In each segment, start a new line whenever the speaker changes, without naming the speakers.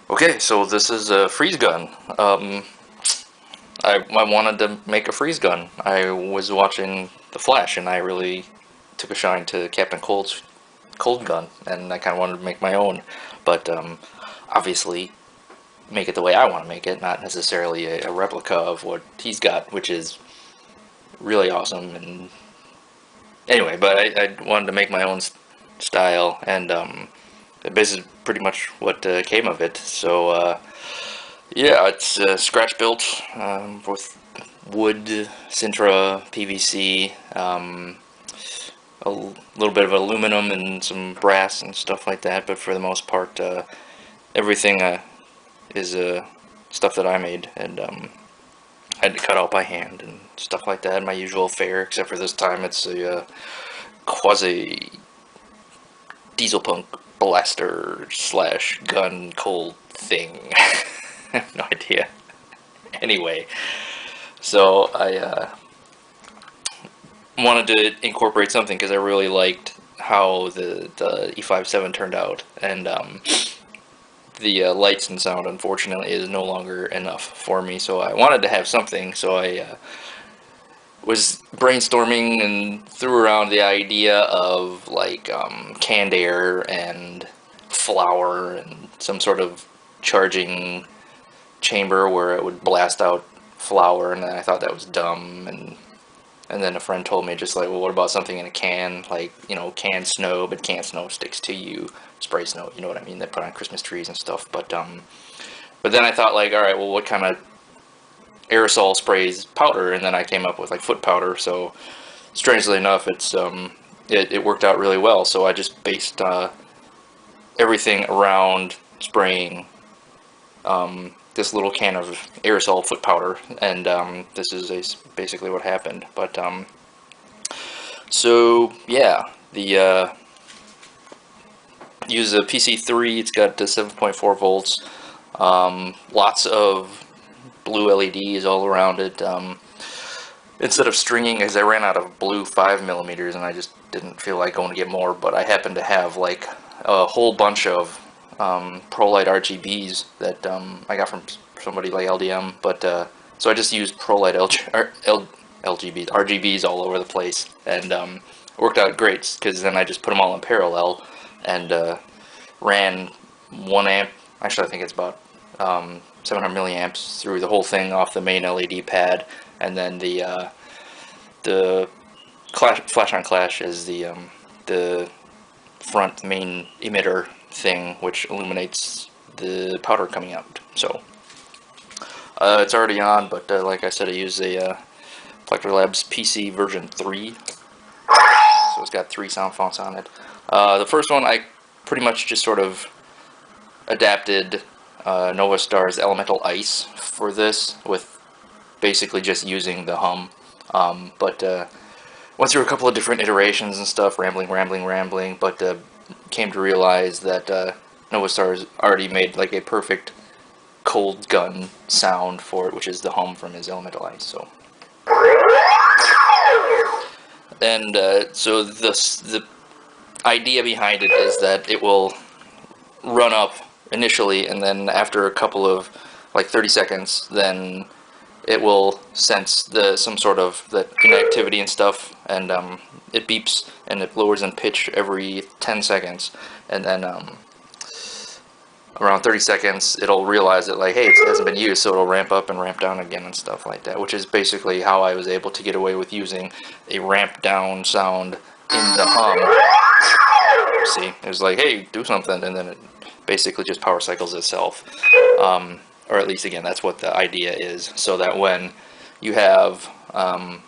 Okay, so this is a freeze gun. I wanted to make a freeze gun. I was watching The Flash, and I really took a shine to Captain Cold's cold gun, and I kind of wanted to make my own. But obviously, make it the way I want to make it, not necessarily a replica of what he's got, which is really awesome. And anyway, but I wanted to make my own style, and this is pretty much what came of it. So yeah, it's scratch built with wood, Sintra, PVC, a little bit of aluminum and some brass and stuff like that. But for the most part, everything is stuff that I made, and I had to cut out by hand and stuff like that. My usual fare, except for this time, it's a quasi Dieselpunk blaster slash gun cold thing. I have no idea. Anyway, so I wanted to incorporate something because I really liked how the e57 turned out, and the lights and sound, unfortunately, is no longer enough for me. So I wanted to have something. So I was brainstorming and threw around the idea of like canned air and flour and some sort of charging chamber where it would blast out flour, and I thought that was dumb. And then a friend told me, just like, well, what about something in a can, like, you know, canned snow, but canned snow sticks to you, spray snow, you know what I mean, they put on Christmas trees and stuff. But then I thought, like, all right, well, what kind of aerosol sprays powder? And then I came up with like foot powder. So strangely enough, it worked out really well. So I just based everything around spraying this little can of aerosol foot powder, and this is basically what happened. But so yeah, the use a PC3. It's got 7.4 volts. Lots of blue LEDs all around it. Instead of stringing, as I ran out of blue 5mm, and I just didn't feel like going to get more. But I happened to have like a whole bunch of ProLight RGBs that I got from somebody like LDM, but so I just used ProLight RGBs all over the place, and it worked out great because then I just put them all in parallel and ran 1 amp. Actually, I think it's about 700 milliamps through the whole thing off the main LED pad, and then the flash on clash is the front main emitter thing, which illuminates the powder coming out. So it's already on, but like I said, I use a Collector Labs PC version 3, so it's got 3 sound fonts on it. The first one I pretty much just sort of adapted Nova Star's Elemental Ice for this, with basically just using the hum. But went through a couple of different iterations and stuff, rambling, but came to realize that Nova Star's already made like a perfect cold gun sound for it, which is the hum from his Elemental Ice. So, and so the idea behind it is that it will run up initially, and then after a couple of like 30 seconds, then it will sense some sort of the inactivity and stuff, and it beeps and it lowers in pitch every 10 seconds, and then around 30 seconds it'll realize that, like, hey, it hasn't been used, so it'll ramp up and ramp down again and stuff like that, which is basically how I was able to get away with using a ramp down sound in the hum. See, it was like, hey, do something, and then it basically just power cycles itself. Or at least, again, that's what the idea is, so that when you have a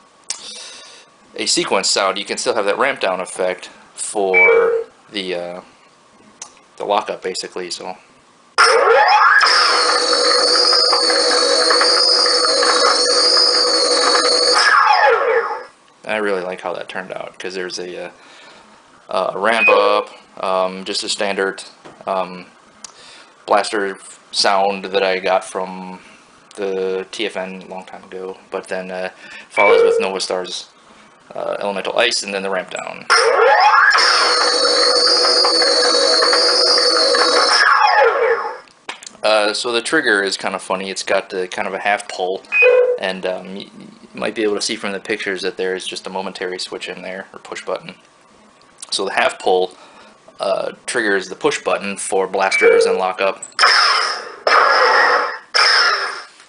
sequence sound, you can still have that ramp down effect for the lockup, basically. So I really like how that turned out, because there's a ramp up, just a standard blaster sound that I got from the TFN a long time ago, but then follows with Nova Star's Elemental Ice, and then the ramp down. So the trigger is kind of funny. It's got the kind of a half pull, and you might be able to see from the pictures that there is just a momentary switch in there, or push button. So the half pull triggers the push button for blasters and lockup,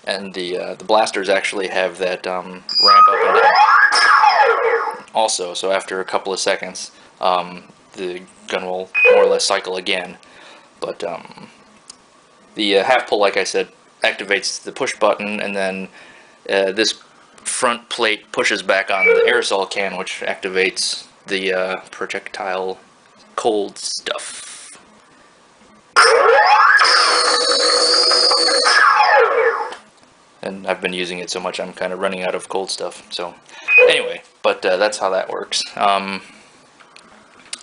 and the blasters actually have that ramp up and down also. So after a couple of seconds, the gun will more or less cycle again. But the half pull, like I said, activates the push button, and then this front plate pushes back on the aerosol can, which activates the projectile cold stuff. And I've been using it so much I'm kind of running out of cold stuff. So anyway, but that's how that works.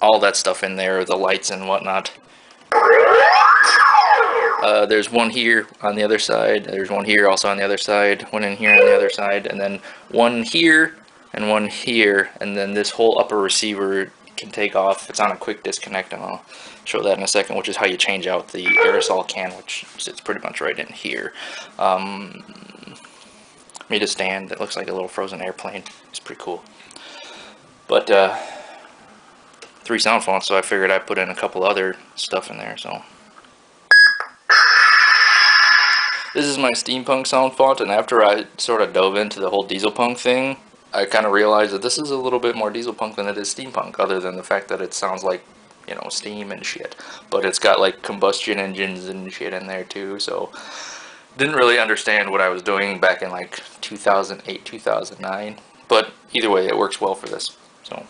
All that stuff in there, the lights and whatnot. There's one here on the other side, there's one here also on the other side, one in here on the other side, and then one here and one here, and then this whole upper receiver can take off. It's on a quick disconnect, and I'll show that in a second, which is how you change out the aerosol can, which sits pretty much right in here. Made a stand that looks like a little frozen airplane. It's pretty cool. But 3 sound fonts, so I figured I'd put in a couple other stuff in there. So this is my steampunk sound font, and after I sort of dove into the whole Dieselpunk thing, I kind of realized that this is a little bit more Dieselpunk than it is steampunk, other than the fact that it sounds like, you know, steam and shit. But it's got like combustion engines and shit in there too, so didn't really understand what I was doing back in like 2008, 2009. But either way, it works well for this. So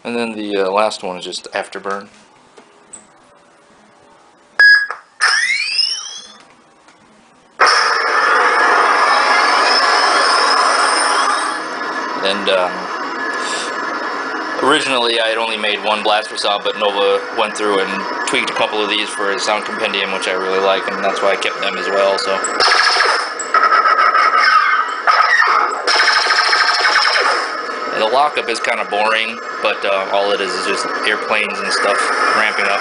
and then the last one is just afterburn. And originally I had only made one blaster saw, but Nova went through and tweaked a couple of these for his sound compendium, which I really like, and that's why I kept them as well. So the lockup is kind of boring, but all it is just airplanes and stuff ramping up.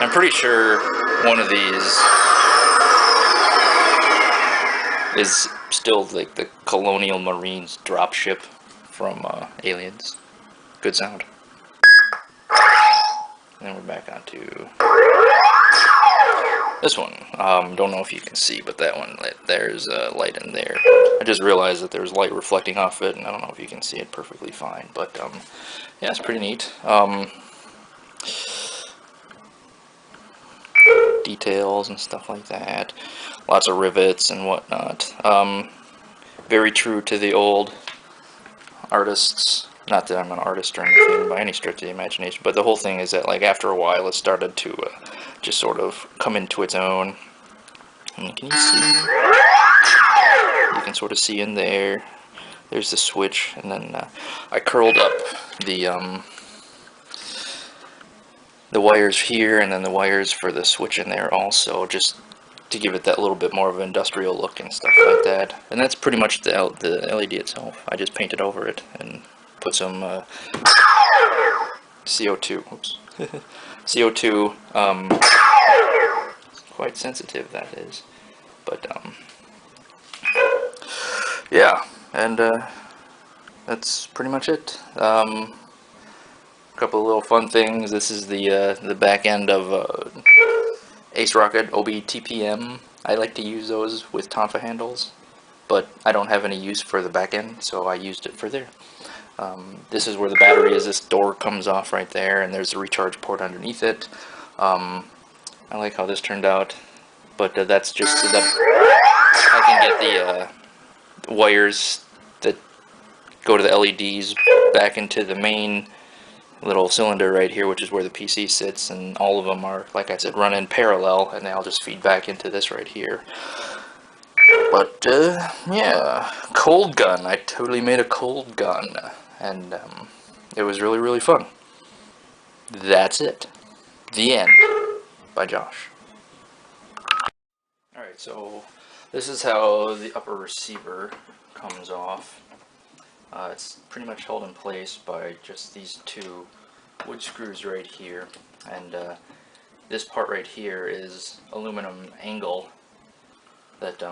I'm pretty sure one of these is still like the Colonial Marines dropship from Aliens. Good sound. And we're back onto this one. Don't know if you can see, but that one, there's light in there. I just realized that there's light reflecting off it, and I don't know if you can see it perfectly fine. But yeah, it's pretty neat. Details and stuff like that. Lots of rivets and whatnot. Very true to the old artists. Not that I'm an artist or anything by any stretch of the imagination, but the whole thing is that, like, after a while it started to just sort of come into its own. And can you see? You can sort of see in there. There's the switch, and then I curled up the wires here, and then the wires for the switch in there also, just to give it that little bit more of an industrial look and stuff like that. And that's pretty much the LED itself. I just painted over it and put some CO2. Oops. CO2. Quite sensitive, that is. But yeah, and that's pretty much it. Couple of little fun things. This is the back end of Ace Rocket OBTPM. I like to use those with tonfa handles, but I don't have any use for the back end, so I used it for there. This is where the battery is. This door comes off right there, and there's a recharge port underneath it. I like how this turned out, but that's just so that I can get the wires that go to the LEDs back into the main little cylinder right here, which is where the PC sits, and all of them are, like I said, run in parallel, and they all just feed back into this right here. But yeah, cold gun. I totally made a cold gun, and it was really, really fun. That's it. The end. By Josh. Alright, so this is how the upper receiver comes off. It's pretty much held in place by just these two wood screws right here, and this part right here is aluminum angle that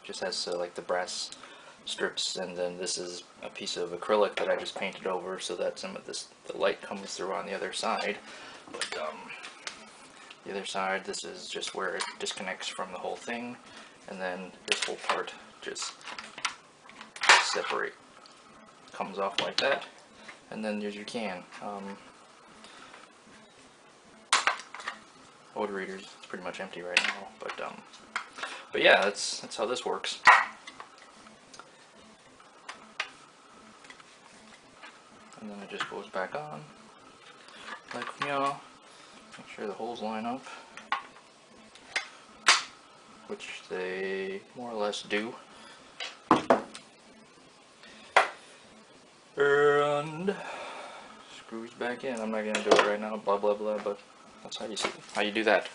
just has like the brass strips, and then this is a piece of acrylic that I just painted over so that some of the light comes through on the other side. But the other side, this is just where it disconnects from the whole thing, and then this whole part just comes off like that, and then there's your can. Wood readers, it's pretty much empty right now, but yeah, that's how this works. And then it just goes back on, like, you know, make sure the holes line up, which they more or less do. And screws back in. I'm not gonna do it right now, blah blah blah, but that's how you do that.